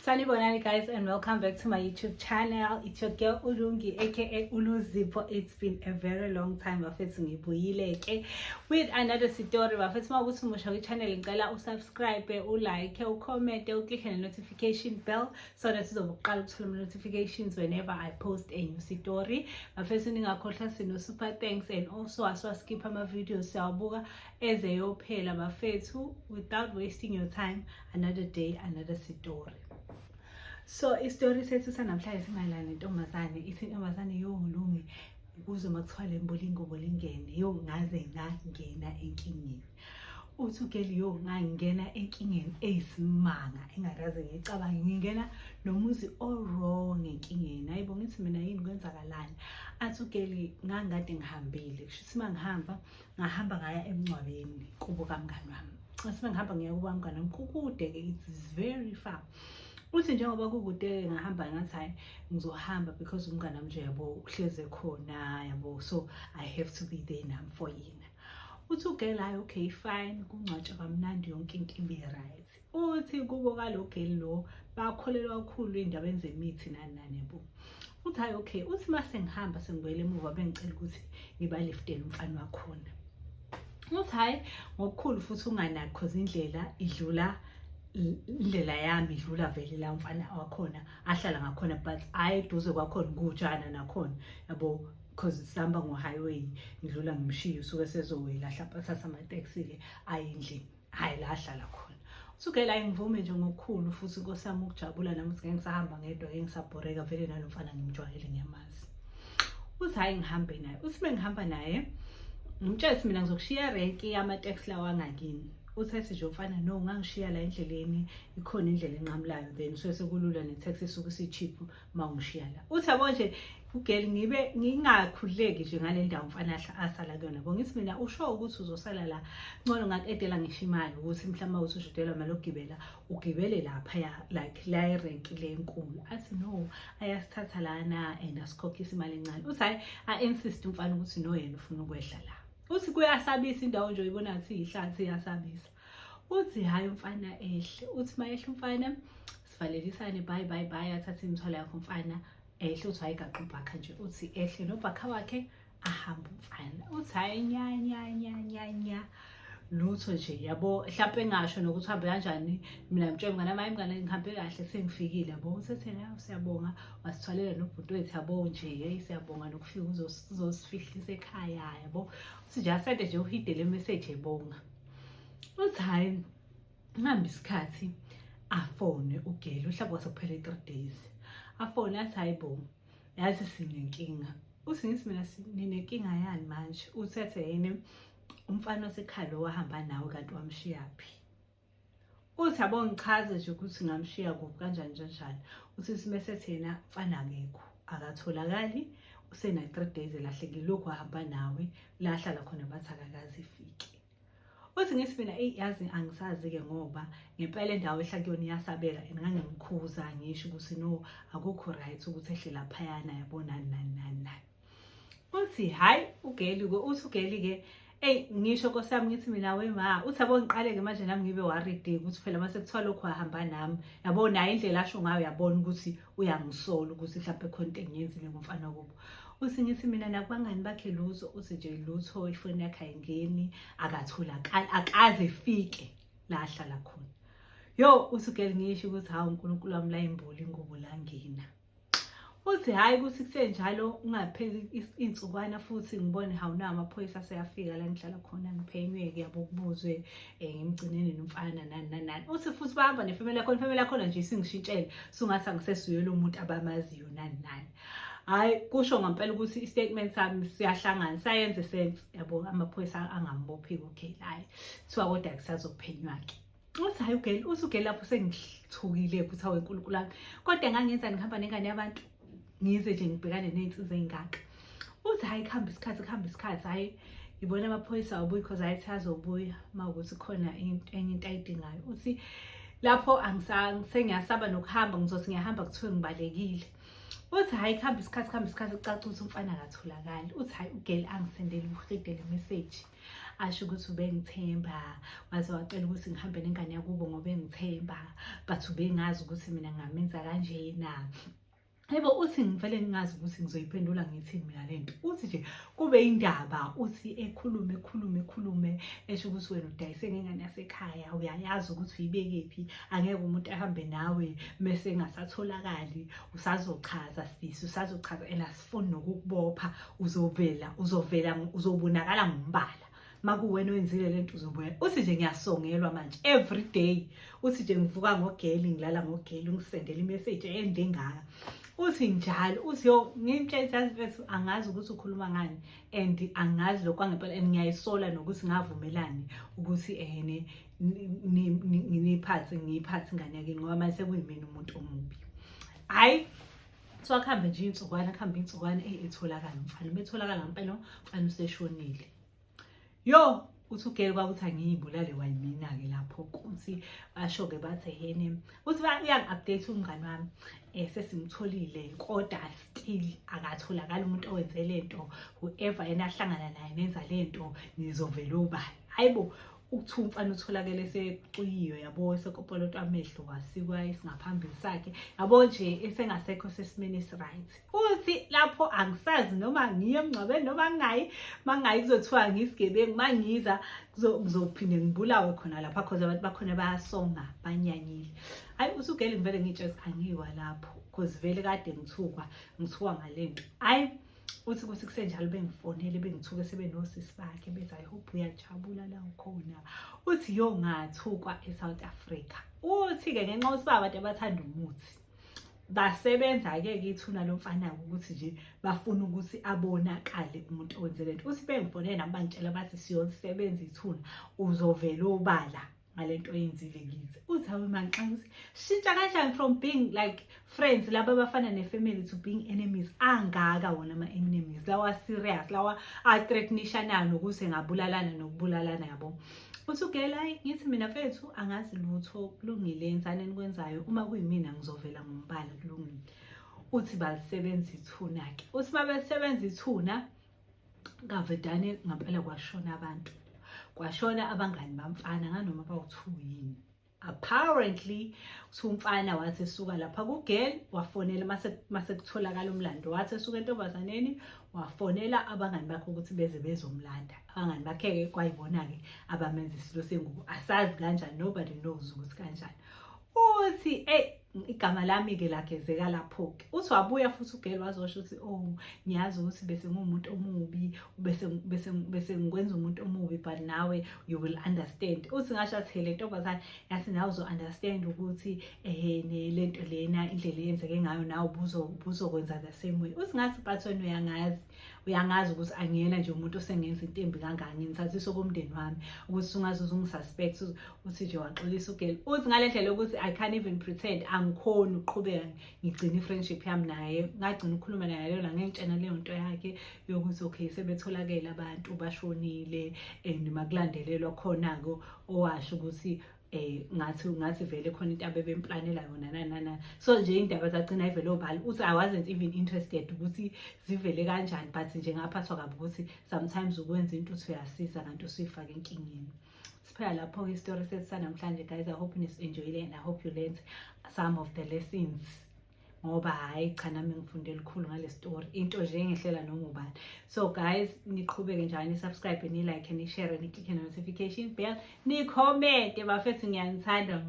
Sanibonani guys, and welcome back to my YouTube channel. It's your girl Ulungi aka Uluzipho. It's been a very long time with another story. Channel subscribe, like, comment, click on the notification bell so that you get notifications whenever I post a new story. Super thanks, and also as well skip my videos as a without wasting your time. Another day, another story. So istory sethu sanamhlanje simayelana nentombazane ithi intombazane yoHulungi ukuze makuthiwa lembolingo bolingene yo ngaze ngangena enkingeni. Uthi ugeli yo ngangena enkingeni eyisimanga engakaze ngicabange ngingena nomuzi wrong enkingeni. Hayibo ngithi mina yini kwenzakalani? Athi ugeli ngangade ngihambile kushuthi mangihamba ngahamba ngaya emncwabeni kubo kamngani wami. Mase ngihamba ngiya kubo kamngani wami kukude ke, it is very far. Uthi njengoba kukude ngahamba ngathi hayi ngizohamba because umngane wami nje yabo uhleze khona yabo, so I have to be there now for yena. Uthi ugela hayi okay fine, kungcwatshe kamnandi yonke into ibe right. Uthi kubo kalogeli lo bakholelwa kakhulu indabeni zemithi nani yabo. Uthi hayi okay, uthi mase ngihamba sengibuyele emuva bengicela ukuthi ngibaliftele umfana wakhona. Uthi hayi ngokukhulu futhi unganaki cause indlela yami idlula vele la mfana wakhona ahlala ngakhona, but ayiduze kwakhona ngujana nakhona yabo, cause sihamba ngo-highway ngidlula ngimshiya usuke sezowela hlapha thatha ama-taxi ke ayindlini hayi la ahlala khona. Usukela ngivume nje ngokukhulu futhi Nkosi yami ukujabula nami ukuthi ngisahamba ngedwa ngisabhoreka vele nalo mfana ngimjwayele ngiyamazi. Uthi hayi ngihambe naye. Uthi mengihamba naye ngimtshela mina ngizokushiya renki yama-taxi lawa angakini. Uthi nje ufana no ngangishiya la endleleni ikhona indlela enqamulayo then sekulula ne-taxi suku si-cheap mawungishiya la. Uthi yabo nje ugeli ngibe ngingakhuleki nje ngale ndawo mfana asala kuyona. Bo ngithi mina usho ukuthi uzosala la ngcono ngaqedela ngisho imali ukuthi mhlawumbe uthi ushudelwa imali ogibela ugibele lapha ya like la erenki lenkulu. Athi no ayasithatha lana and asikhokhisa imali encane. Uthi hayi a-insist umfana ukuthi no yena ufuna ukwehla la. Uthi kuyasabisa indawo nje uyibona ngathi ihlathi iyasabisa. Uthi hayi umfana ehle. Uthi mayehla umfana sivalelisane bye athathe imithwalo yakho umfana ehle. Uthi hayi gaqa ubhakha nje. Uthi ehle nobhakha wakhe ahamba umfana. Uthi hayi nya lutho nje yabo, mhlawumbe engasho nokuthi uhambe kanjani. Mina ngimtshela mngane ngihambe kahle sengifikile yabo. Uthi nawe siyabonga wasithwalela nobhuti wethu yabo nje siyabonga nokufika uzosifihlisa ekhaya yabo. Uthi nje asende nje uhide le message ebonga. Uthi hayi ngihamba isikhathi afone ugeli mhlawumbe wasokuphela 3 days afone athi hayibo yazi sinenkinga. Uthi ngithi mina ninenkinga yani manje? Uthi yena umfana wasekhaya lo wahamba nawe kanti wamshiyaphi? Uthi yabo ngichaze nje ukuthi ngamshiya kuphi kanjani. Uthi simese thena mfana akekho akatholakali usena 3 days elahlekile lokhu ahamba nawe la hlala khona bathi akakazi ifike. Uthi ngithi mina yazi angisazi ke ngoba ngempela endawo ehla kuyona iyasabeka and ngangimkhuza ngisho ukuthi no akukho right ukuthi ehle lapha yana yabona nani. Uthi hayi ugeli ke, uthi ugeli ke ngisho Nkosi yami ngithi mina wema uthi yabo ngiqale ke manje nami ngibe worried ukuthi phela mase kuthiwa lokho ahamba nami yabo nayo indlela asho ngayo yabona ukuthi uyangisola ukuthi mhlawumbe khona into engiyenzile ngomfana kubo. Uthi ngithi mina nakubangani bakhe lutho. Uthi nje lutho ifoni yakhe ayingeni akatholakali akaze efike la ahlala khona. Yo uthi ugeli ngisho ukuthi hawu uNkulunkulu wami la imboli ingubo la ngina. Uthi hayi ukuthi kusenjalo ungapheli insukwana futhi ngibone hawu na amaphoyisa seyafika la ngihlala khona ngiphenywe ke yabo kubuzwe ngimgcinene nomfana nani. Uthi futhi bahamba nefamily yakho nje isingishintshele sungathi angisesuyela umuntu abamaziyo nani. Hayi kusho ngempela ukuthi istatement sami siyahlangana sayenze sense yabo, amaphoyisa angambophi okay hayi thiwa kodwa kusazophenywa ke. Uthi hayi ugeli, uthi ugeli lapho sengithukile ukuthi hawe uNkulunkulu wami kodwa ngangenza ngihamba nengane yabantu ngize nje ngibhekane ney'nsiza ey'ngaka. Uthi hayi kuhamba isikhathi hayi ngibona amaphoyisa awabuyi because hayi azobuya mawukuthi khona enye into ayidingayo. Uthi lapho sengiyasaba nokuhamba ngizothi ngiyahamba kuthiwe ngibalekile. Uthi hayi kuhamba isikhathi kucaca ukuthi umfana akatholakali. Uthi hayi ugeli angisendele uhide le message asho ukuthi ubengithemba, waze wacela ukuthi ngihambe nengane yakubo ngoba engithemba, but ubengazi ukuthi mina ngamenza kanjena. Yebo, uthi ngivele ngingazi ukuthi ngizoyiphendula ngithini mina lento. Uthi nje kube indaba, uthi ekhulume esho ukuthi wena udayise ngengane yasekhaya, uyayazi ukuthi uyibekephi, angeke umuntu ahambe nawe mase engasatholakali, usazochaza sisi, usazochaza and asifuni nokukubopha, uzobonakala ngombala. Makuwena wenzile lento uzobuya. Uthi nje ngiyasongelwa manje every day. Uthi nje ngivuka ngogeli, ngilala ngogeli, ungisendela imessage ende ngaka. Uthi njalo, uthi yo ngimtshela mfethu angazi ukuthi ukhuluma ngani and angazi lokho angempela and ngiyayisola nokuthi ngavumelani ukuthi ngiyiphathe ingane yake ngoba manje sekuyimina umuntu omubi. Hayi, so akuhambe nje insukwana, akuhambe insukwana etholakala umfana. Betholakala ngempela umfana useshonile. Yo, uthi ugeli kwakuthi angiyibulale wayimina-ke lapho kuthi basho-ke bathi yena uthi uyangi-update umngani wami sesimtholile kodwa still akatholakali umuntu owenze lento, whoever yena ahlangana naye nenza lento nizovela ubani. Hayibo, uthi umfana utholakele secuyiwe yabo, sekopolotwa amehlo kwasikwa isingaphambili sakhe yabo nje esengasekho sesimeni esi-right. Uthi lapho angisazi noma ngiye emngcwabeni noma mangayi kuzothiwa ngisigebengu, mangiza kuzophinde ngibulawe khona lapha cause abantu bakhona bayasonga banyanyile. Hayi, uthi ugeli ngivele ngitshela angiwa lapho cause vele kade ngithuka ngalento. Hayi, uthi kuthi kusenjalo bengifonele bengithuke sebenosisi bakhe bethi I hope uyajabula la ukhona. Uthi yo ngathukwa eSouth Africa. Uthi-ke ngenxa yokuthi abantu abathanda umuthi basebenza-ke kithuna lo mfana ukuthi nje bafuna ukuthi abonakale umuntu owenze lento. Uthi bengifonele nami bangitshela bathi siyolisebenza ithuna uzovela obala ngalento oyenzile kithi. Uthi hawe manxansi shintsha kanjani from being like friends laba abafana ne-family to being enemies angaka wona ama-enemies lawa serious lawa a-threatenishanayo nokuthi ngabulalana nokubulalana yabo. Uthi ugela ngithi mina mfethu angazi lutho kulungile enzane enikwenzayo uma kuyimina ngizovela ngombala kulungile. Uthi balisebenza ithuna-ke. Uthi babesebenza ithuna kavedane ngempela kwashona abantu. Kwashona abangani bamfana nganoma bawu2 yini. Apparently umfana wathi esuka lapha kugel wafonela mase kutholakala umlando, wathi esuka entombazaneni wafonela abangani bakhe ukuthi beze bezomlanda. Abangani bakhe-ke kwayibona-ke abamenza isilo sengubo, asazi kanjani, nobody knows ukuthi kanjani. Uthi igama lami-ke lagezeka lapho-ke. Uthi wabuya futhi ugeli wazosho ukuthi oh ngiyazi ukuthi bese ngumuntu omubi, bese ngikwenza umuntu omubi but nawe you will understand. Uthi ngasho athi le ntombazane yathi nawe uzo-understand ukuthi lento lena indlela eyenzeke ngayo nawe ubuzokwenza the same way. Uthi ngathi but wena uyangazi ukuthi angiyena nje umuntu osengenza into embi kangaka, nginithathiso komndeni wami ukuthi ungaze uzungisuspect. Uthi nje waxolisa ugeli. Uthi ngale ndlela ukuthi I can't even pretend angikhoni uqhubeka ngigcina i-friendship yami naye, ngagcina ukukhuluma naye leyo ngengitshena leyo nto yakhe yokuthi okay sebetholakele abantu bashonile and makulandelelwa khona-ke owasho ukuthi ngathi vele khona into abebemplanela yona so nje indaba zagcina ivele obala. Uthi I wasn't even interested ukuthi zivele kanjani but nje ngaphathwa kabi ukuthi sometimes ukwenza into uthi uyasiza kanti usuyifaka enkingeni. Siphela lapho-ke isitori sethu sanamhlanje guys. I hope enjoyed and I hope you learned some of the lessons ngoba hayi cha nami ngifunde likhulu ngale story, into nje engehlela noma ubani. So guys, niqhubeke njalo ni-subscribe, ni-like, ni-share, ni-click on notification bell, ni-comment bafethu ngiyanithanda.